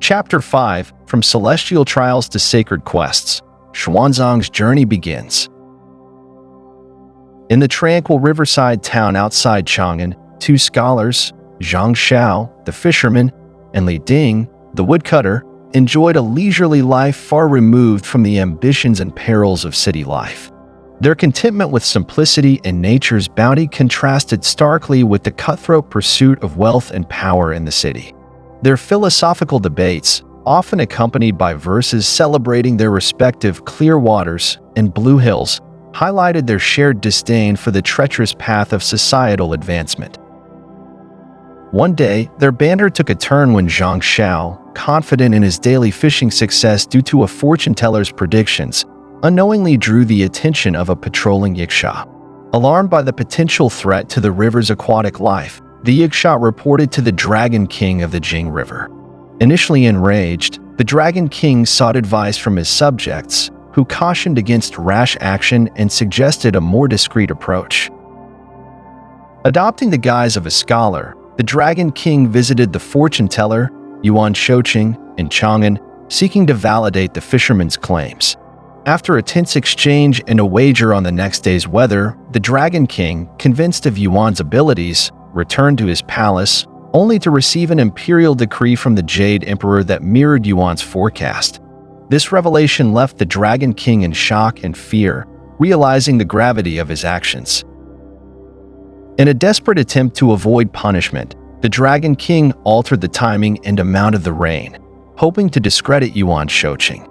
Chapter 5, From Celestial Trials to Sacred Quests, Xuanzang's journey begins. In the tranquil riverside town outside Chang'an, two scholars, Zhang Xiao, the fisherman, and Li Ding, the woodcutter, enjoyed a leisurely life far removed from the ambitions and perils of city life. Their contentment with simplicity and nature's bounty contrasted starkly with the cutthroat pursuit of wealth and power in the city. Their philosophical debates, often accompanied by verses celebrating their respective clear waters and blue hills, highlighted their shared disdain for the treacherous path of societal advancement. One day, their banter took a turn when Zhang Xiao, confident in his daily fishing success due to a fortune-teller's predictions, unknowingly drew the attention of a patrolling yiksha. Alarmed by the potential threat to the river's aquatic life, the yiksha reported to the Dragon King of the Jing River. Initially enraged, the Dragon King sought advice from his subjects, who cautioned against rash action and suggested a more discreet approach. Adopting the guise of a scholar, the Dragon King visited the fortune-teller, Yuan Shouqing, in Chang'an, seeking to validate the fisherman's claims. After a tense exchange and a wager on the next day's weather, the Dragon King, convinced of Yuan's abilities, returned to his palace, only to receive an imperial decree from the Jade Emperor that mirrored Yuan's forecast. This revelation left the Dragon King in shock and fear, realizing the gravity of his actions. In a desperate attempt to avoid punishment, the Dragon King altered the timing and amount of the rain, hoping to discredit Yuan Shouqing.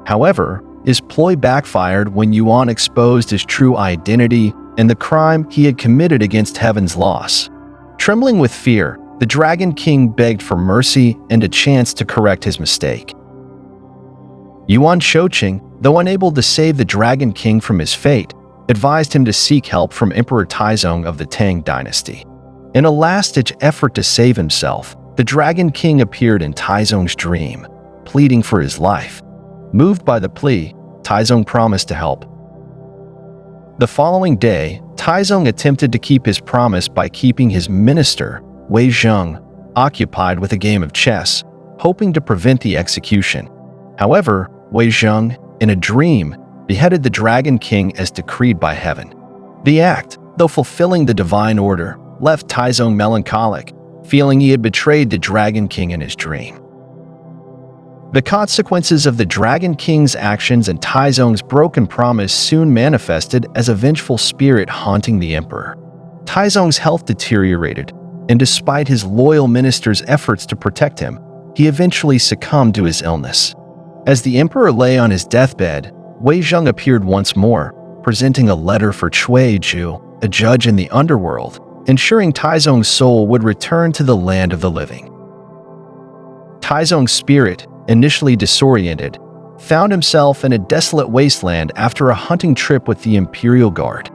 However, his ploy backfired when Yuan exposed his true identity and the crime he had committed against heaven's laws. Trembling with fear, the Dragon King begged for mercy and a chance to correct his mistake. Yuan Shouqing, though unable to save the Dragon King from his fate, advised him to seek help from Emperor Taizong of the Tang dynasty. In a last-ditch effort to save himself, the Dragon King appeared in Taizong's dream, pleading for his life. Moved by the plea, Taizong promised to help. The following day, Taizong attempted to keep his promise by keeping his minister, Wei Zheng, occupied with a game of chess, hoping to prevent the execution. However, Wei Zheng, in a dream, beheaded the Dragon King as decreed by heaven. The act, though fulfilling the divine order, left Taizong melancholic, feeling he had betrayed the Dragon King in his dream. The consequences of the Dragon King's actions and Taizong's broken promise soon manifested as a vengeful spirit haunting the emperor. Taizong's health deteriorated, and despite his loyal minister's efforts to protect him, he eventually succumbed to his illness. As the emperor lay on his deathbed, Wei Zheng appeared once more, presenting a letter for Cui Ju, a judge in the underworld, ensuring Taizong's soul would return to the land of the living. Taizong's spirit, initially disoriented, found himself in a desolate wasteland after a hunting trip with the Imperial Guard.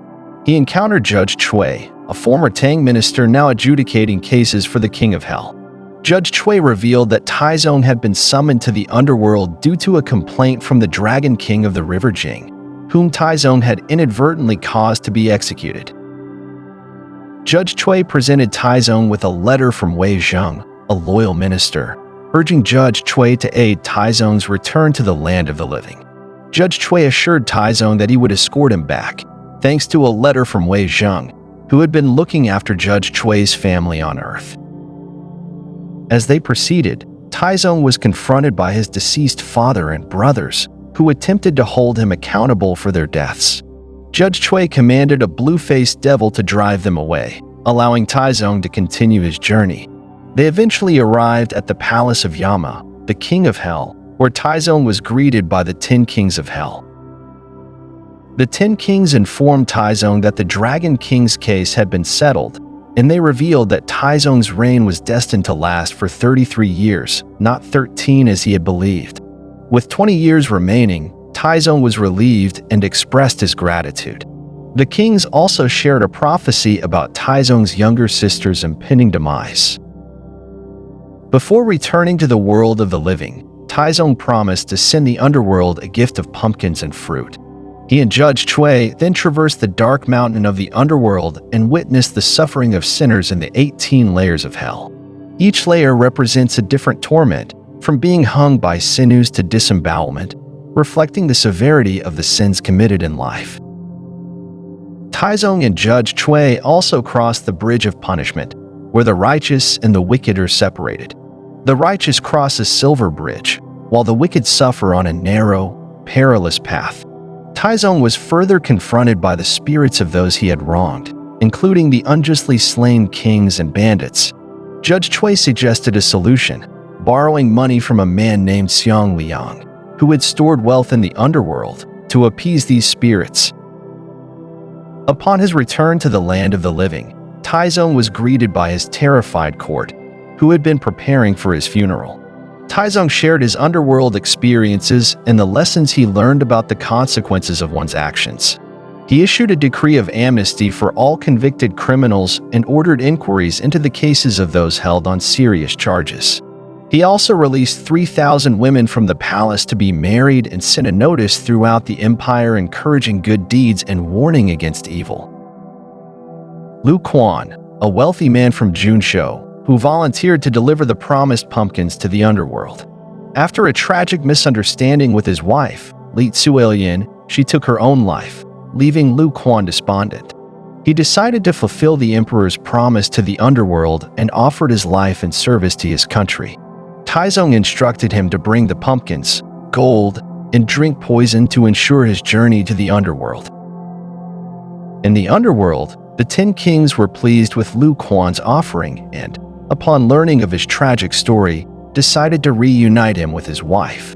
He encountered Judge Cui, a former Tang minister now adjudicating cases for the King of Hell. Judge Cui revealed that Taizong had been summoned to the underworld due to a complaint from the Dragon King of the River Jing, whom Taizong had inadvertently caused to be executed. Judge Cui presented Taizong with a letter from Wei Zheng, a loyal minister, urging Judge Cui to aid Taizong's return to the land of the living. Judge Cui assured Taizong that he would escort him back, thanks to a letter from Wei Zheng, who had been looking after Judge Cui's family on Earth. As they proceeded, Taizong was confronted by his deceased father and brothers, who attempted to hold him accountable for their deaths. Judge Cui commanded a blue-faced devil to drive them away, allowing Taizong to continue his journey. They eventually arrived at the palace of Yama, the King of Hell, where Taizong was greeted by the 10 Kings of Hell. The 10 Kings informed Taizong that the Dragon King's case had been settled, and they revealed that Taizong's reign was destined to last for 33 years, not 13 as he had believed. With 20 years remaining, Taizong was relieved and expressed his gratitude. The kings also shared a prophecy about Taizong's younger sister's impending demise. Before returning to the world of the living, Taizong promised to send the underworld a gift of pumpkins and fruit. He and Judge Cui then traversed the dark mountain of the underworld and witnessed the suffering of sinners in the 18 layers of hell. Each layer represents a different torment, from being hung by sinews to disembowelment, reflecting the severity of the sins committed in life. Taizong and Judge Cui also crossed the bridge of punishment, where the righteous and the wicked are separated. The righteous cross a silver bridge, while the wicked suffer on a narrow, perilous path. Taizong was further confronted by the spirits of those he had wronged, including the unjustly slain kings and bandits. Judge Cui suggested a solution, borrowing money from a man named Xiang Liang, who had stored wealth in the underworld, to appease these spirits. Upon his return to the land of the living, Taizong was greeted by his terrified court, who had been preparing for his funeral. Taizong shared his underworld experiences and the lessons he learned about the consequences of one's actions. He issued a decree of amnesty for all convicted criminals and ordered inquiries into the cases of those held on serious charges. He also released 3,000 women from the palace to be married and sent a notice throughout the empire encouraging good deeds and warning against evil. Lu Quan, a wealthy man from Junshou, who volunteered to deliver the promised pumpkins to the underworld. After a tragic misunderstanding with his wife, Li Tzuelian, she took her own life, leaving Lu Quan despondent. He decided to fulfill the emperor's promise to the underworld and offered his life in service to his country. Taizong instructed him to bring the pumpkins, gold, and drink poison to ensure his journey to the underworld. In the underworld, the 10 kings were pleased with Lu Quan's offering and, upon learning of his tragic story, decided to reunite him with his wife.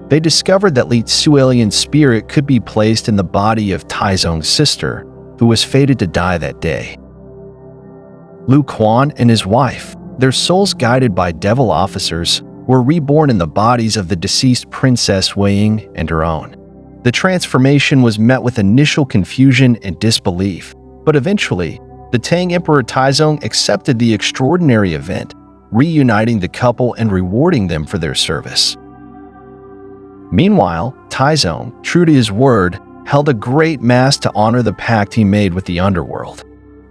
They discovered that Li Tzuelian's spirit could be placed in the body of Taizong's sister, who was fated to die that day. Lu Quan and his wife, their souls guided by devil officers, were reborn in the bodies of the deceased Princess Weiying and her own. The transformation was met with initial confusion and disbelief, but eventually, the Tang Emperor Taizong accepted the extraordinary event, reuniting the couple and rewarding them for their service. Meanwhile, Taizong, true to his word, held a great mass to honor the pact he made with the underworld.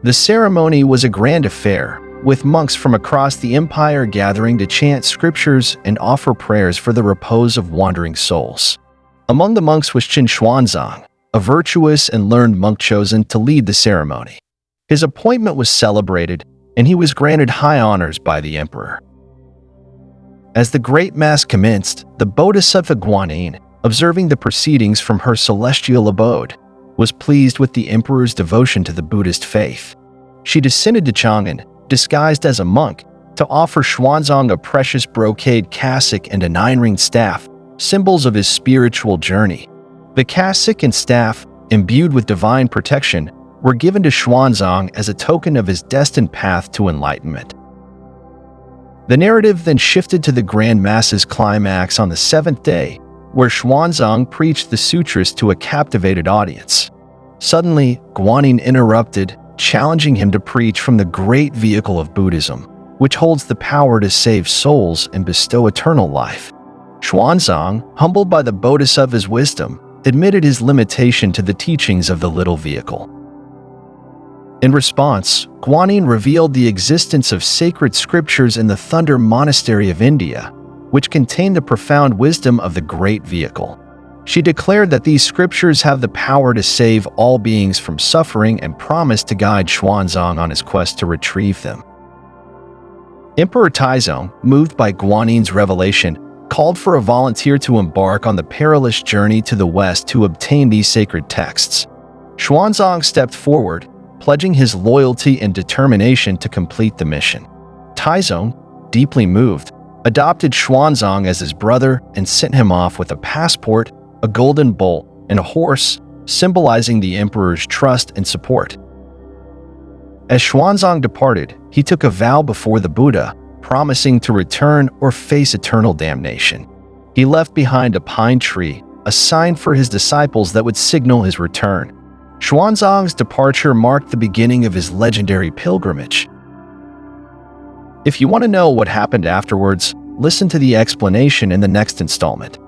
The ceremony was a grand affair, with monks from across the empire gathering to chant scriptures and offer prayers for the repose of wandering souls. Among the monks was Xuanzang, a virtuous and learned monk chosen to lead the ceremony. His appointment was celebrated, and he was granted high honors by the emperor. As the great mass commenced, the Bodhisattva Guanyin, observing the proceedings from her celestial abode, was pleased with the emperor's devotion to the Buddhist faith. She descended to Chang'an, disguised as a monk, to offer Xuanzang a precious brocade cassock and a 9-ringed staff, symbols of his spiritual journey. The cassock and staff, imbued with divine protection, were given to Xuanzang as a token of his destined path to enlightenment. The narrative then shifted to the Grand Mass's climax on the 7th day, where Xuanzang preached the sutras to a captivated audience. Suddenly, Guanyin interrupted, challenging him to preach from the great vehicle of Buddhism, which holds the power to save souls and bestow eternal life. Xuanzang, humbled by the Bodhisattva's wisdom, admitted his limitation to the teachings of the little vehicle. In response, Guanyin revealed the existence of sacred scriptures in the Thunder Monastery of India, which contained the profound wisdom of the great vehicle. She declared that these scriptures have the power to save all beings from suffering and promised to guide Xuanzang on his quest to retrieve them. Emperor Taizong, moved by Guanyin's revelation, called for a volunteer to embark on the perilous journey to the west to obtain these sacred texts. Xuanzang stepped forward, pledging his loyalty and determination to complete the mission. Taizong, deeply moved, adopted Xuanzang as his brother and sent him off with a passport, a golden bowl, and a horse, symbolizing the emperor's trust and support. As Xuanzang departed, he took a vow before the Buddha, promising to return or face eternal damnation. He left behind a pine tree, a sign for his disciples that would signal his return. Xuanzang's departure marked the beginning of his legendary pilgrimage. If you want to know what happened afterwards, listen to the explanation in the next installment.